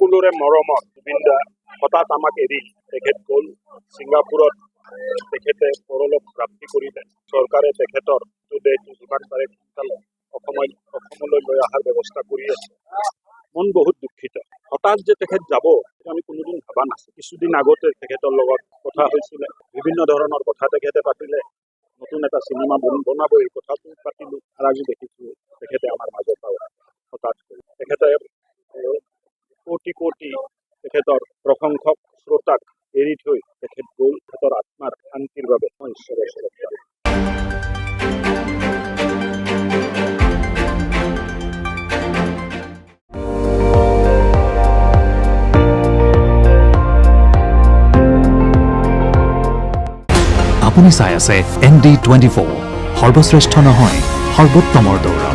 সকলোৰে মৰমৰ জুবিন দা হঠাৎ আমাক এৰি তেখেত গ'ল। ছিংগাপুৰত তেখেতে পৰলোক প্ৰাপ্তি কৰিলে। চৰকাৰে তেখেতৰ দেহটো যিমান পাৰে সোনকালে অসমলৈ লৈ অহাৰ ব্যৱস্থা কৰি আছে। মন বহুত দুখিত। হঠাৎ যে তেখেত যাব আমি কোনোদিন ভাবা নাছিল। কিছুদিন আগতে তেখেতৰ লগত কথা হৈছিলে, বিভিন্ন ধৰণৰ কথা তেখেতে পাতিলে। নতুন এটা চিনেমা বনাব, এই কথাটো পাতিলোঁ। আৰু আজি দেখিছোঁ তেখেতে আমাৰ মাজৰ পৰা হঠাৎ তেখেতে কোটি কোটি তেখেতৰ প্ৰশংসক শ্ৰোতাক এৰি থৈ তেখেত গ'ল। তেখেতৰ আত্মাৰ শান্তিৰ বাবে মই ঈশ্বৰৰ ওচৰত যাওঁ। আপুনি চাই আছে ND24, সৰ্বশ্ৰেষ্ঠ নহয় সৰ্বোত্তমৰ দৌৰ।